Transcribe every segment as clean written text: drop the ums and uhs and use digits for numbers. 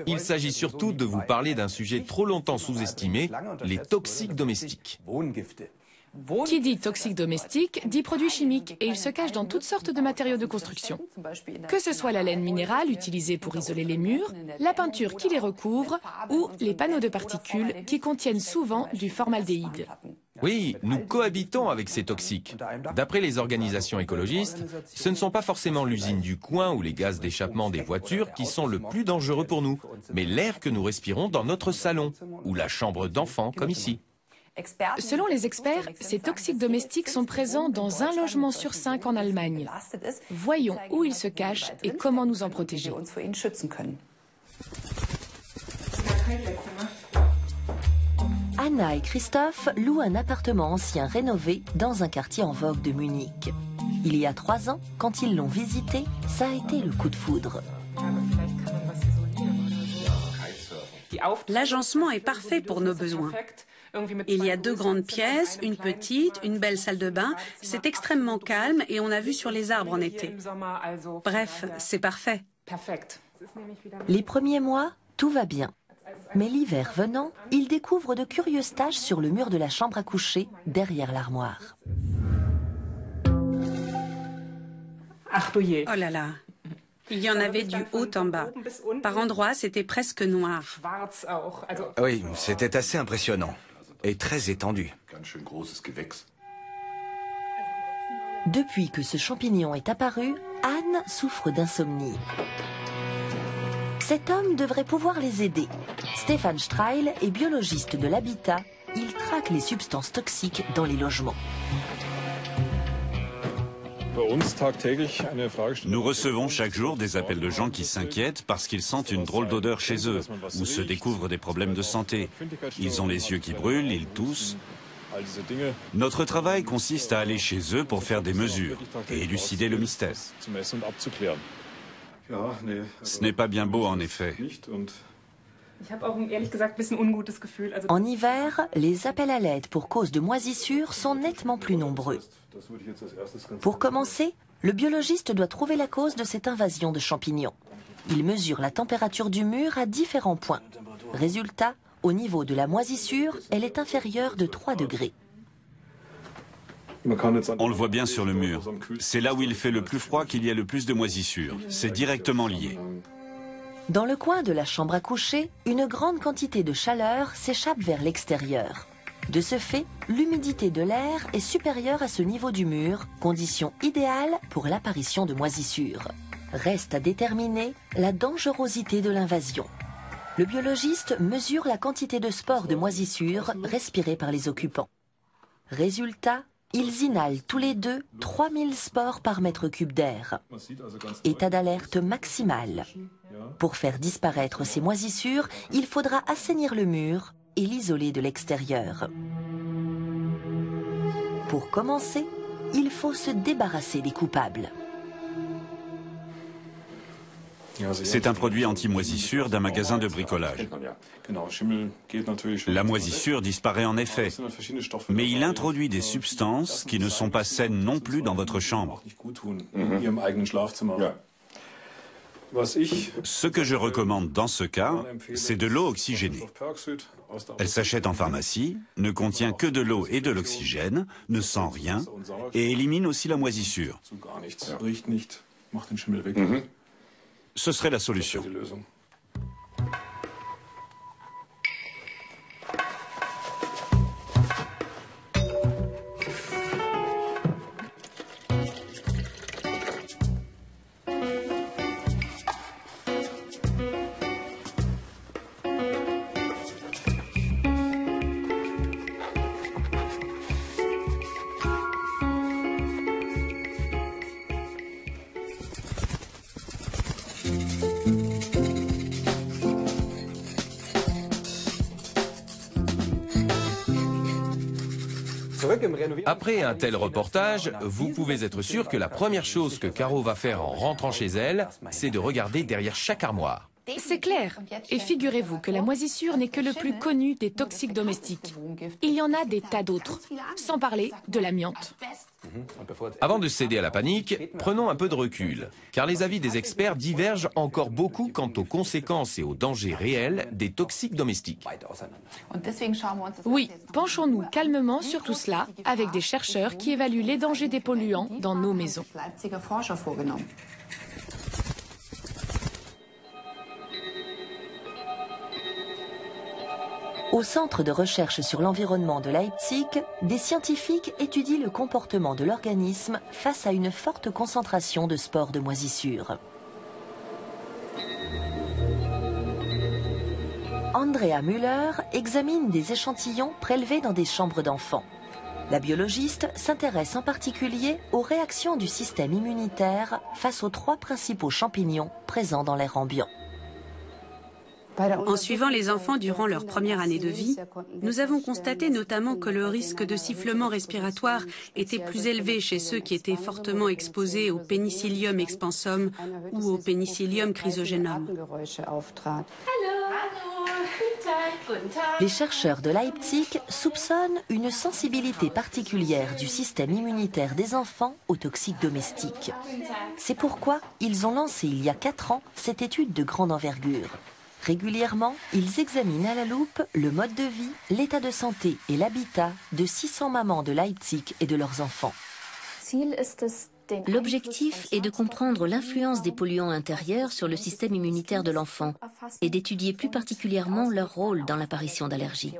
Il s'agit surtout de vous parler d'un sujet trop longtemps sous-estimé, les toxiques domestiques. Qui dit toxique domestique dit produits chimiques et ils se cachent dans toutes sortes de matériaux de construction. Que ce soit la laine minérale utilisée pour isoler les murs, la peinture qui les recouvre ou les panneaux de particules qui contiennent souvent du formaldéhyde. Oui, nous cohabitons avec ces toxiques. D'après les organisations écologistes, ce ne sont pas forcément l'usine du coin ou les gaz d'échappement des voitures qui sont le plus dangereux pour nous, mais l'air que nous respirons dans notre salon ou la chambre d'enfant comme ici. Selon les experts, ces toxiques domestiques sont présents dans un logement sur 5 en Allemagne. Voyons où ils se cachent et comment nous en protéger. Anna et Christophe louent un appartement ancien rénové dans un quartier en vogue de Munich. Il y a 3 ans, quand ils l'ont visité, ça a été le coup de foudre. L'agencement est parfait pour nos besoins. Il y a 2 grandes pièces, une petite, une belle salle de bain. C'est extrêmement calme et on a vue sur les arbres en été. Bref, c'est parfait. Les premiers mois, tout va bien. Mais l'hiver venant, ils découvrent de curieuses taches sur le mur de la chambre à coucher, derrière l'armoire. Oh là là, il y en avait du haut en bas. Par endroits, c'était presque noir. Oui, c'était assez impressionnant. Et très étendu. Depuis que ce champignon est apparu, Anne souffre d'insomnie. Cet homme devrait pouvoir les aider. Stefan Streil est biologiste de l'habitat. Il traque les substances toxiques dans les logements. Nous recevons chaque jour des appels de gens qui s'inquiètent parce qu'ils sentent une drôle d'odeur chez eux ou se découvrent des problèmes de santé. Ils ont les yeux qui brûlent, ils toussent. Notre travail consiste à aller chez eux pour faire des mesures et élucider le mystère. Ce n'est pas bien beau en effet. En hiver, les appels à l'aide pour cause de moisissures sont nettement plus nombreux. Pour commencer, le biologiste doit trouver la cause de cette invasion de champignons. Il mesure la température du mur à différents points. Résultat, au niveau de la moisissure, elle est inférieure de 3 degrés. On le voit bien sur le mur. C'est là où il fait le plus froid qu'il y a le plus de moisissures. C'est directement lié. Dans le coin de la chambre à coucher, une grande quantité de chaleur s'échappe vers l'extérieur. De ce fait, l'humidité de l'air est supérieure à ce niveau du mur, condition idéale pour l'apparition de moisissures. Reste à déterminer la dangerosité de l'invasion. Le biologiste mesure la quantité de spores de moisissures respirées par les occupants. Résultat, ils inhalent tous les deux 3000 spores par mètre cube d'air. État d'alerte maximal. Pour faire disparaître ces moisissures, il faudra assainir le mur et l'isoler de l'extérieur. Pour commencer, il faut se débarrasser des coupables. C'est un produit anti-moisissure d'un magasin de bricolage. La moisissure disparaît en effet, mais il introduit des substances qui ne sont pas saines non plus dans votre chambre. Ce que je recommande dans ce cas, c'est de l'eau oxygénée. Elle s'achète en pharmacie, ne contient que de l'eau et de l'oxygène, ne sent rien et élimine aussi la moisissure. Ce serait la solution. Après un tel reportage, vous pouvez être sûr que la première chose que Caro va faire en rentrant chez elle, c'est de regarder derrière chaque armoire. C'est clair. Et figurez-vous que la moisissure n'est que le plus connu des toxiques domestiques. Il y en a des tas d'autres, sans parler de l'amiante. Avant de céder à la panique, prenons un peu de recul, car les avis des experts divergent encore beaucoup quant aux conséquences et aux dangers réels des toxiques domestiques. Oui, penchons-nous calmement sur tout cela avec des chercheurs qui évaluent les dangers des polluants dans nos maisons. Au Centre de recherche sur l'environnement de Leipzig, des scientifiques étudient le comportement de l'organisme face à une forte concentration de spores de moisissure. Andrea Müller examine des échantillons prélevés dans des chambres d'enfants. La biologiste s'intéresse en particulier aux réactions du système immunitaire face aux 3 principaux champignons présents dans l'air ambiant. En suivant les enfants durant leur première année de vie, nous avons constaté notamment que le risque de sifflement respiratoire était plus élevé chez ceux qui étaient fortement exposés au Penicillium expansum ou au Penicillium chrysogenum. Les chercheurs de Leipzig soupçonnent une sensibilité particulière du système immunitaire des enfants aux toxiques domestiques. C'est pourquoi ils ont lancé il y a 4 ans cette étude de grande envergure. Régulièrement, ils examinent à la loupe le mode de vie, l'état de santé et l'habitat de 600 mamans de Leipzig et de leurs enfants. L'objectif est de comprendre l'influence des polluants intérieurs sur le système immunitaire de l'enfant et d'étudier plus particulièrement leur rôle dans l'apparition d'allergies.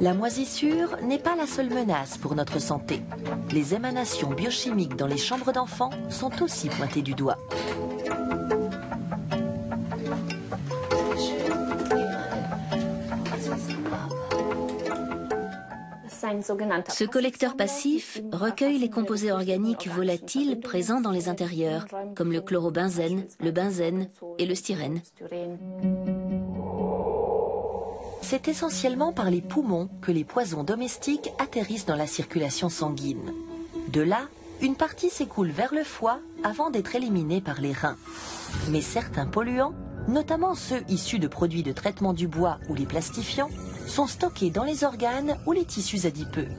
La moisissure n'est pas la seule menace pour notre santé. Les émanations biochimiques dans les chambres d'enfants sont aussi pointées du doigt. Ce collecteur passif recueille les composés organiques volatiles présents dans les intérieurs, comme le chlorobenzène, le benzène et le styrène. C'est essentiellement par les poumons que les poisons domestiques atterrissent dans la circulation sanguine. De là, une partie s'écoule vers le foie avant d'être éliminée par les reins. Mais certains polluants, notamment ceux issus de produits de traitement du bois ou les plastifiants, sont stockés dans les organes ou les tissus adipeux.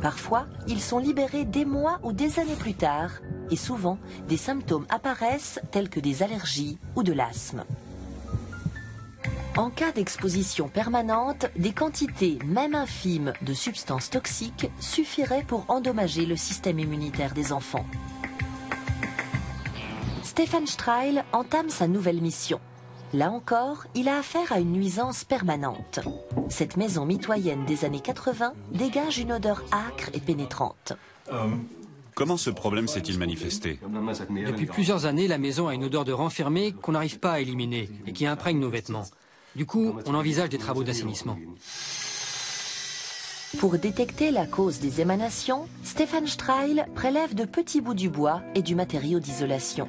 Parfois, ils sont libérés des mois ou des années plus tard, et souvent, des symptômes apparaissent tels que des allergies ou de l'asthme. En cas d'exposition permanente, des quantités, même infimes, de substances toxiques suffiraient pour endommager le système immunitaire des enfants. Stefan Streil entame sa nouvelle mission. Là encore, il a affaire à une nuisance permanente. Cette maison mitoyenne des années 80 dégage une odeur âcre et pénétrante. Comment ce problème s'est-il manifesté? Depuis plusieurs années, la maison a une odeur de renfermé qu'on n'arrive pas à éliminer et qui imprègne nos vêtements. Du coup, on envisage des travaux d'assainissement. Pour détecter la cause des émanations, Stefan Streil prélève de petits bouts du bois et du matériau d'isolation.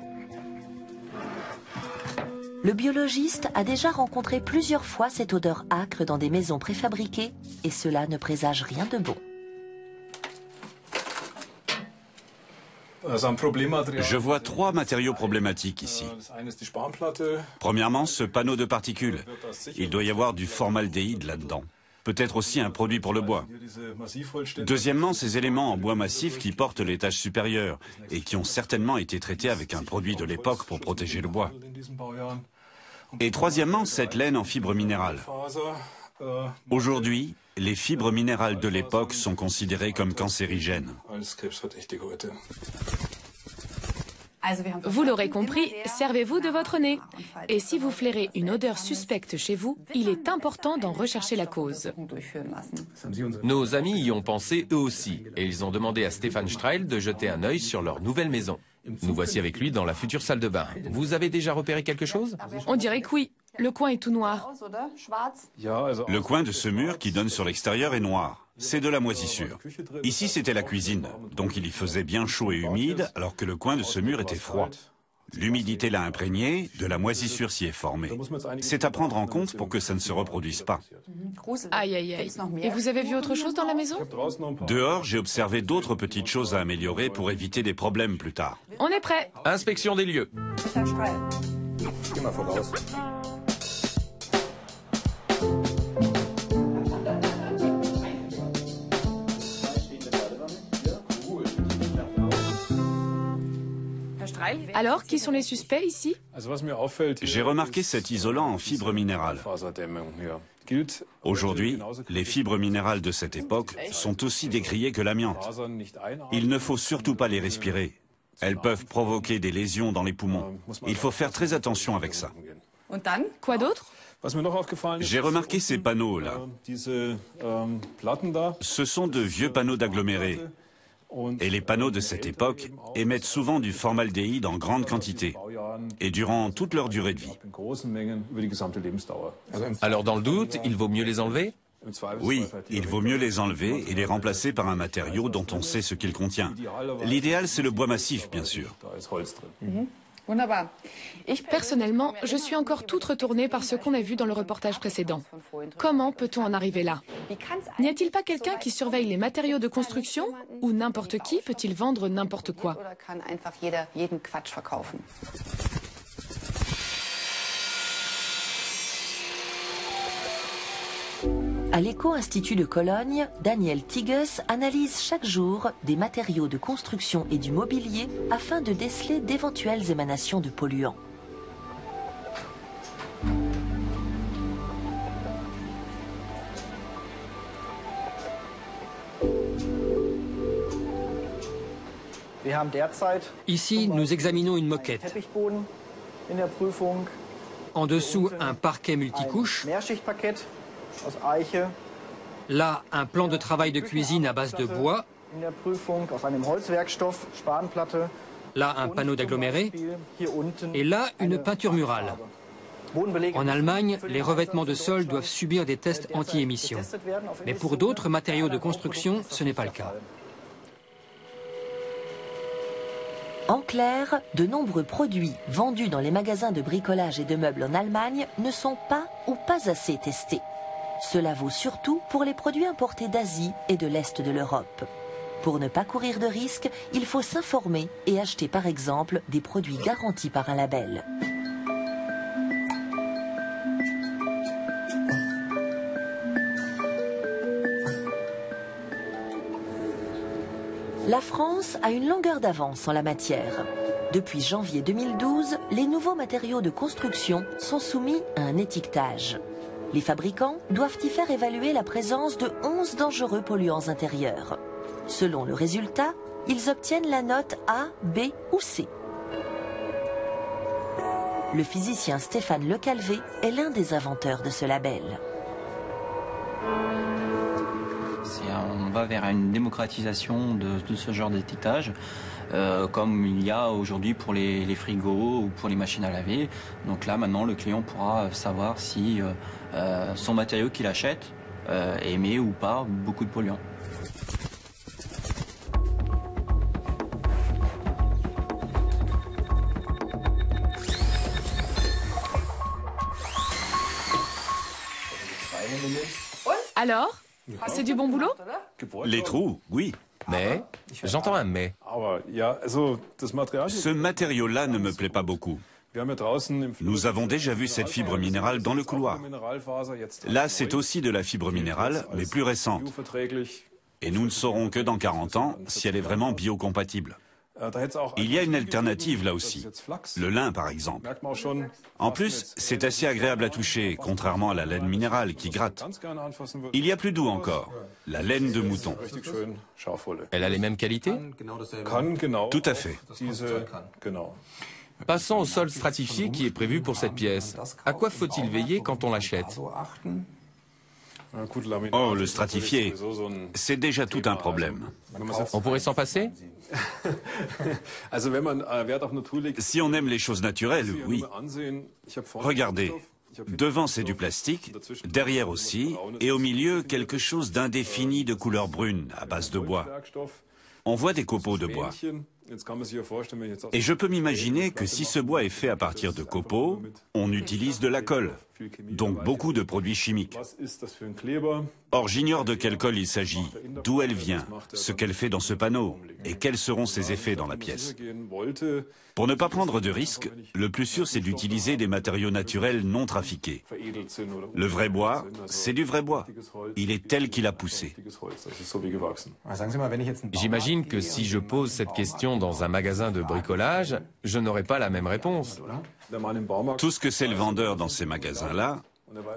Le biologiste a déjà rencontré plusieurs fois cette odeur âcre dans des maisons préfabriquées et cela ne présage rien de bon. Je vois 3 matériaux problématiques ici. Premièrement, ce panneau de particules. Il doit y avoir du formaldéhyde là-dedans. Peut-être aussi un produit pour le bois. Deuxièmement, ces éléments en bois massif qui portent l'étage supérieur et qui ont certainement été traités avec un produit de l'époque pour protéger le bois. Et troisièmement, cette laine en fibres minérales. Aujourd'hui, les fibres minérales de l'époque sont considérées comme cancérigènes. Vous l'aurez compris, servez-vous de votre nez. Et si vous flairez une odeur suspecte chez vous, il est important d'en rechercher la cause. Nos amis y ont pensé eux aussi, et ils ont demandé à Stefan Streil de jeter un œil sur leur nouvelle maison. Nous voici avec lui dans la future salle de bain. Vous avez déjà repéré quelque chose? On dirait que oui. Le coin est tout noir. Le coin de ce mur qui donne sur l'extérieur est noir. C'est de la moisissure. Ici, c'était la cuisine, donc il y faisait bien chaud et humide, alors que le coin de ce mur était froid. L'humidité l'a imprégné, de la moisissure s'y est formée. C'est à prendre en compte pour que ça ne se reproduise pas. Aïe, aïe, aïe. Et vous avez vu autre chose dans la maison? Dehors, j'ai observé d'autres petites choses à améliorer pour éviter des problèmes plus tard. On est prêt. Inspection des lieux. Alors, qui sont les suspects ici? J'ai remarqué cet isolant en fibres minérales. Aujourd'hui, les fibres minérales de cette époque sont aussi décriées que l'amiante. Il ne faut surtout pas les respirer. Elles peuvent provoquer des lésions dans les poumons. Il faut faire très attention avec ça. Quoi d'autre? J'ai remarqué ces panneaux-là. Ce sont de vieux panneaux d'agglomérés. Et les panneaux de cette époque émettent souvent du formaldéhyde en grande quantité et durant toute leur durée de vie. Alors dans le doute, il vaut mieux les enlever? Oui, il vaut mieux les enlever et les remplacer par un matériau dont on sait ce qu'il contient. L'idéal, c'est le bois massif, bien sûr. Personnellement, je suis encore toute retournée par ce qu'on a vu dans le reportage précédent. Comment peut-on en arriver là? N'y a-t-il pas quelqu'un qui surveille les matériaux de construction? Ou n'importe qui peut-il vendre n'importe quoi? À l'Éco-Institut de Cologne, Daniel Tigges analyse chaque jour des matériaux de construction et du mobilier afin de déceler d'éventuelles émanations de polluants. Ici, nous examinons une moquette. En dessous, un parquet multicouche. Là, un plan de travail de cuisine à base de bois. Là, un panneau d'aggloméré. Et là, une peinture murale. En Allemagne, les revêtements de sol doivent subir des tests anti-émission. Mais pour d'autres matériaux de construction, ce n'est pas le cas. En clair, de nombreux produits vendus dans les magasins de bricolage et de meubles en Allemagne ne sont pas ou pas assez testés. Cela vaut surtout pour les produits importés d'Asie et de l'Est de l'Europe. Pour ne pas courir de risques, il faut s'informer et acheter par exemple des produits garantis par un label. La France a une longueur d'avance en la matière. Depuis janvier 2012, les nouveaux matériaux de construction sont soumis à un étiquetage. Les fabricants doivent y faire évaluer la présence de 11 dangereux polluants intérieurs. Selon le résultat, ils obtiennent la note A, B ou C. Le physicien Stéphane Lecalvé est l'un des inventeurs de ce label. On va vers une démocratisation de ce genre d'étiquetage, comme il y a aujourd'hui pour les frigos ou pour les machines à laver. Donc là, maintenant, le client pourra savoir si son matériau qu'il achète émet ou pas beaucoup de polluants. Alors, c'est du bon boulot? Les trous, oui. Mais, j'entends un mais. Ce matériau-là ne me plaît pas beaucoup. Nous avons déjà vu cette fibre minérale dans le couloir. Là, c'est aussi de la fibre minérale, mais plus récente. Et nous ne saurons que dans 40 ans si elle est vraiment biocompatible. Il y a une alternative là aussi, le lin par exemple. En plus, c'est assez agréable à toucher, contrairement à la laine minérale qui gratte. Il y a plus doux encore, la laine de mouton. Elle a les mêmes qualités? Tout à fait. Passons au sol stratifié qui est prévu pour cette pièce. À quoi faut-il veiller quand on l'achète? Oh, le stratifié, c'est déjà tout un problème. On pourrait s'en passer? Si on aime les choses naturelles, oui. Regardez, devant c'est du plastique, derrière aussi, et au milieu quelque chose d'indéfini de couleur brune à base de bois. On voit des copeaux de bois. Et je peux m'imaginer que si ce bois est fait à partir de copeaux, on utilise de la colle, donc beaucoup de produits chimiques. Or, j'ignore de quelle colle il s'agit, d'où elle vient, ce qu'elle fait dans ce panneau et quels seront ses effets dans la pièce. Pour ne pas prendre de risques, le plus sûr c'est d'utiliser des matériaux naturels non trafiqués. Le vrai bois, c'est du vrai bois. Il est tel qu'il a poussé. J'imagine que si je pose cette question dans un magasin de bricolage, je n'aurai pas la même réponse. Tout ce que c'est le vendeur dans ces magasins-là,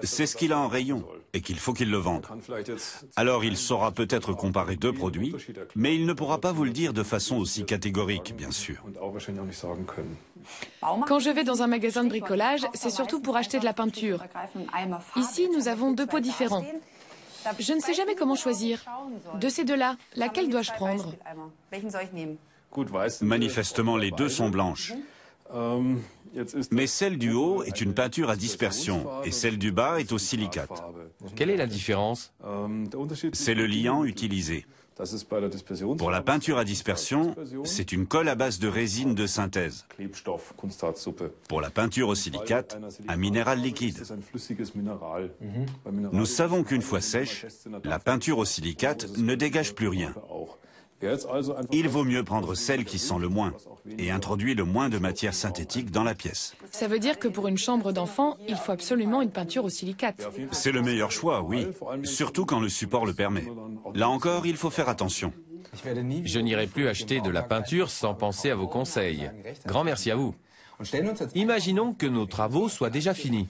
c'est ce qu'il a en rayon et qu'il faut qu'il le vende. Alors il saura peut-être comparer deux produits, mais il ne pourra pas vous le dire de façon aussi catégorique, bien sûr. Quand je vais dans un magasin de bricolage, c'est surtout pour acheter de la peinture. Ici, nous avons deux pots différents. Je ne sais jamais comment choisir. De ces deux-là, laquelle dois-je prendre? Manifestement, les deux sont blanches. Mais celle du haut est une peinture à dispersion et celle du bas est au silicate. Quelle est la différence? C'est le liant utilisé. Pour la peinture à dispersion, c'est une colle à base de résine de synthèse. Pour la peinture au silicate, un minéral liquide. Nous savons qu'une fois sèche, la peinture au silicate ne dégage plus rien. Il vaut mieux prendre celle qui sent le moins et introduit le moins de matière synthétique dans la pièce. Ça veut dire que pour une chambre d'enfant, il faut absolument une peinture au silicate. C'est le meilleur choix, oui, surtout quand le support le permet. Là encore, il faut faire attention. Je n'irai plus acheter de la peinture sans penser à vos conseils. Grand merci à vous. Imaginons que nos travaux soient déjà finis.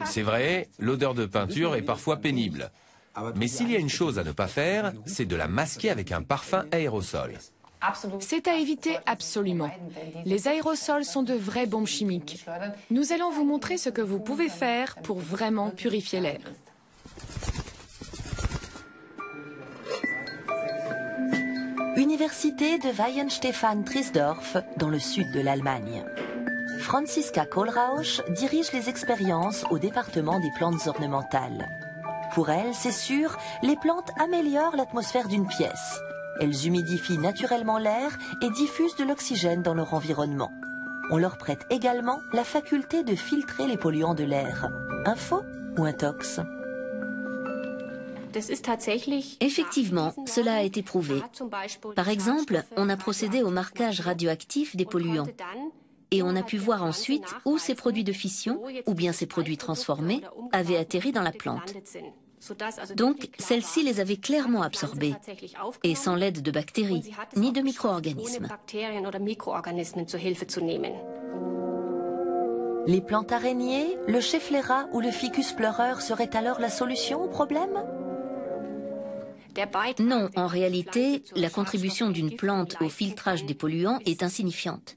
C'est vrai, l'odeur de peinture est parfois pénible. Mais s'il y a une chose à ne pas faire, c'est de la masquer avec un parfum aérosol. C'est à éviter absolument. Les aérosols sont de vraies bombes chimiques. Nous allons vous montrer ce que vous pouvez faire pour vraiment purifier l'air. Université de Weihenstephan-Triesdorf, dans le sud de l'Allemagne. Franziska Kohlrausch dirige les expériences au département des plantes ornementales. Pour elle, c'est sûr, les plantes améliorent l'atmosphère d'une pièce. Elles humidifient naturellement l'air et diffusent de l'oxygène dans leur environnement. On leur prête également la faculté de filtrer les polluants de l'air. Un faux ou un tox? Effectivement, cela a été prouvé. Par exemple, on a procédé au marquage radioactif des polluants. Et on a pu voir ensuite où ces produits de fission, ou bien ces produits transformés, avaient atterri dans la plante. Donc, celle-ci les avait clairement absorbés, et sans l'aide de bactéries, ni de micro-organismes. Les plantes araignées, le Schefflera ou le ficus pleureur seraient alors la solution au problème? Non, en réalité, la contribution d'une plante au filtrage des polluants est insignifiante.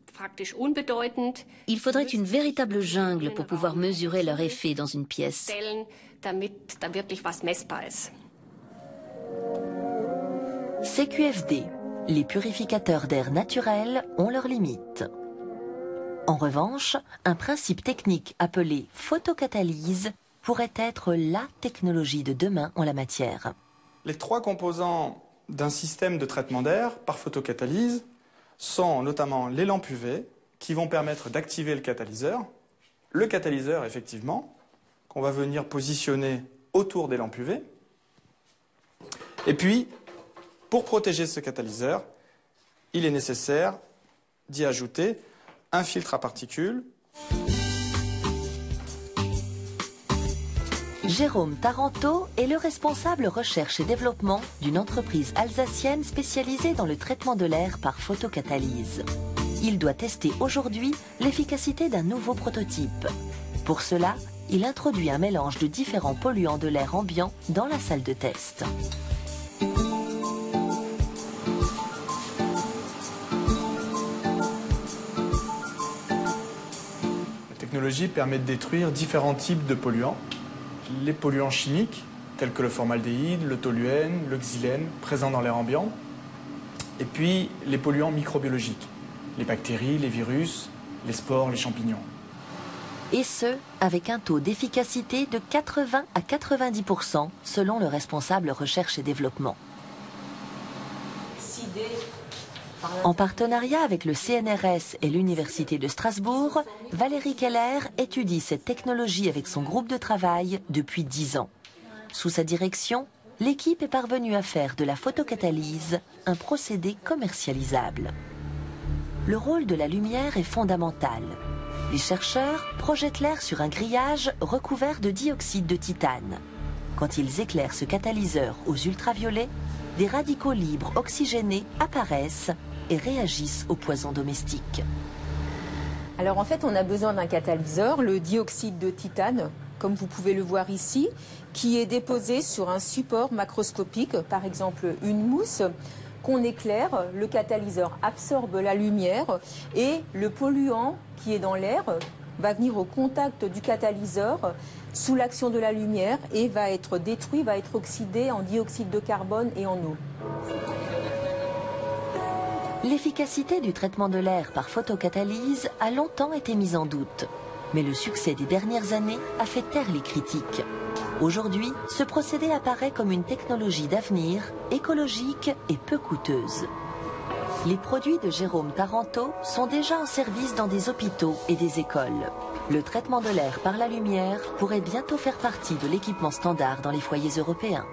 Il faudrait une véritable jungle pour pouvoir mesurer leur effet dans une pièce. CQFD, les purificateurs d'air naturels ont leurs limites. En revanche, un principe technique appelé photocatalyse pourrait être la technologie de demain en la matière. Les trois composants d'un système de traitement d'air par photocatalyse sont notamment les lampes UV qui vont permettre d'activer le catalyseur effectivement, qu'on va venir positionner autour des lampes UV. Et puis, pour protéger ce catalyseur, il est nécessaire d'y ajouter un filtre à particules. Jérôme Taranto est le responsable recherche et développement d'une entreprise alsacienne spécialisée dans le traitement de l'air par photocatalyse. Il doit tester aujourd'hui l'efficacité d'un nouveau prototype. Pour cela, il introduit un mélange de différents polluants de l'air ambiant dans la salle de test. La technologie permet de détruire différents types de polluants. Les polluants chimiques, tels que le formaldéhyde, le toluène, le xylène, présents dans l'air ambiant. Et puis les polluants microbiologiques, les bactéries, les virus, les spores, les champignons. Et ce, avec un taux d'efficacité de 80 à 90% selon le responsable recherche et développement. En partenariat avec le CNRS et l'Université de Strasbourg, Valérie Keller étudie cette technologie avec son groupe de travail depuis 10 ans. Sous sa direction, l'équipe est parvenue à faire de la photocatalyse un procédé commercialisable. Le rôle de la lumière est fondamental. Les chercheurs projettent l'air sur un grillage recouvert de dioxyde de titane. Quand ils éclairent ce catalyseur aux ultraviolets, des radicaux libres oxygénés apparaissent et réagissent au poison domestique. Alors en fait, on a besoin d'un catalyseur, le dioxyde de titane, comme vous pouvez le voir ici, qui est déposé sur un support macroscopique, par exemple une mousse, qu'on éclaire, le catalyseur absorbe la lumière et le polluant qui est dans l'air va venir au contact du catalyseur sous l'action de la lumière et va être détruit, va être oxydé en dioxyde de carbone et en eau. L'efficacité du traitement de l'air par photocatalyse a longtemps été mise en doute. Mais le succès des dernières années a fait taire les critiques. Aujourd'hui, ce procédé apparaît comme une technologie d'avenir, écologique et peu coûteuse. Les produits de Jérôme Taranto sont déjà en service dans des hôpitaux et des écoles. Le traitement de l'air par la lumière pourrait bientôt faire partie de l'équipement standard dans les foyers européens.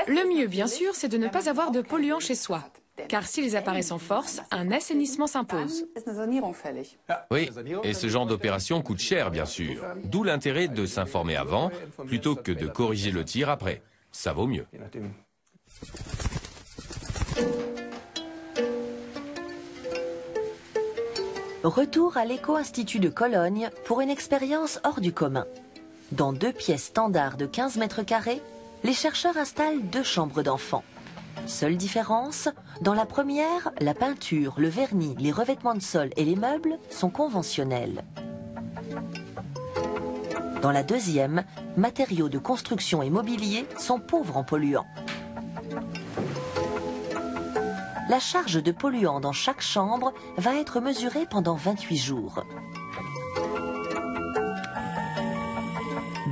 Le mieux, bien sûr, c'est de ne pas avoir de polluants chez soi. Car s'ils apparaissent en force, un assainissement s'impose. Oui, et ce genre d'opération coûte cher, bien sûr. D'où l'intérêt de s'informer avant, plutôt que de corriger le tir après. Ça vaut mieux. Retour à l'Éco-Institut de Cologne pour une expérience hors du commun. Dans 2 pièces standards de 15 mètres carrés, les chercheurs installent 2 chambres d'enfants. Seule différence, dans la première, la peinture, le vernis, les revêtements de sol et les meubles sont conventionnels. Dans la deuxième, matériaux de construction et mobilier sont pauvres en polluants. La charge de polluants dans chaque chambre va être mesurée pendant 28 jours.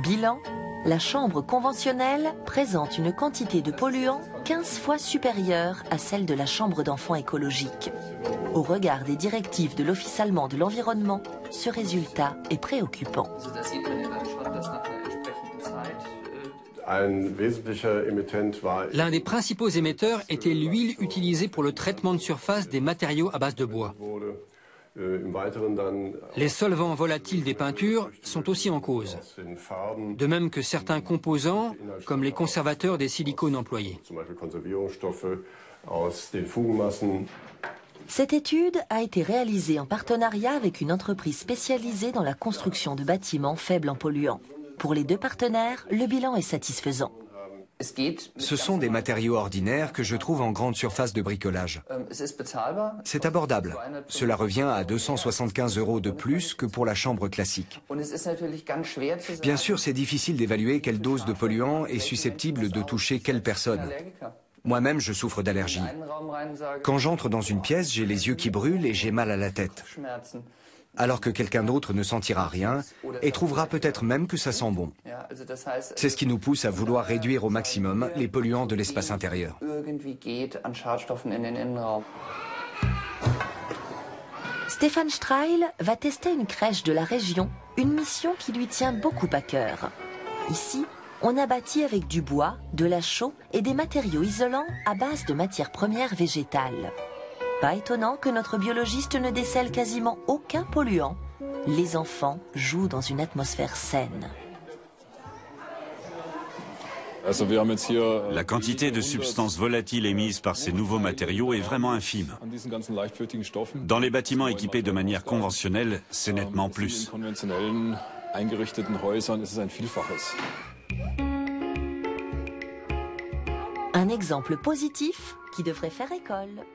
Bilan, la chambre conventionnelle présente une quantité de polluants 15 fois supérieure à celle de la chambre d'enfants écologique. Au regard des directives de l'Office allemand de l'environnement, ce résultat est préoccupant. L'un des principaux émetteurs était l'huile utilisée pour le traitement de surface des matériaux à base de bois. Les solvants volatiles des peintures sont aussi en cause, de même que certains composants, comme les conservateurs des silicones employés. Cette étude a été réalisée en partenariat avec une entreprise spécialisée dans la construction de bâtiments faibles en polluants. Pour les 2 partenaires, le bilan est satisfaisant. Ce sont des matériaux ordinaires que je trouve en grande surface de bricolage. C'est abordable. Cela revient à 275 € de plus que pour la chambre classique. Bien sûr, c'est difficile d'évaluer quelle dose de polluant est susceptible de toucher quelle personne. Moi-même, je souffre d'allergie. Quand j'entre dans une pièce, j'ai les yeux qui brûlent et j'ai mal à la tête. Alors que quelqu'un d'autre ne sentira rien et trouvera peut-être même que ça sent bon. C'est ce qui nous pousse à vouloir réduire au maximum les polluants de l'espace intérieur. Stefan Streil va tester une crèche de la région, une mission qui lui tient beaucoup à cœur. Ici, on a bâti avec du bois, de la chaux et des matériaux isolants à base de matières premières végétales. Pas étonnant que notre biologiste ne décèle quasiment aucun polluant. Les enfants jouent dans une atmosphère saine. La quantité de substances volatiles émises par ces nouveaux matériaux est vraiment infime. Dans les bâtiments équipés de manière conventionnelle, c'est nettement plus. Un exemple positif qui devrait faire école.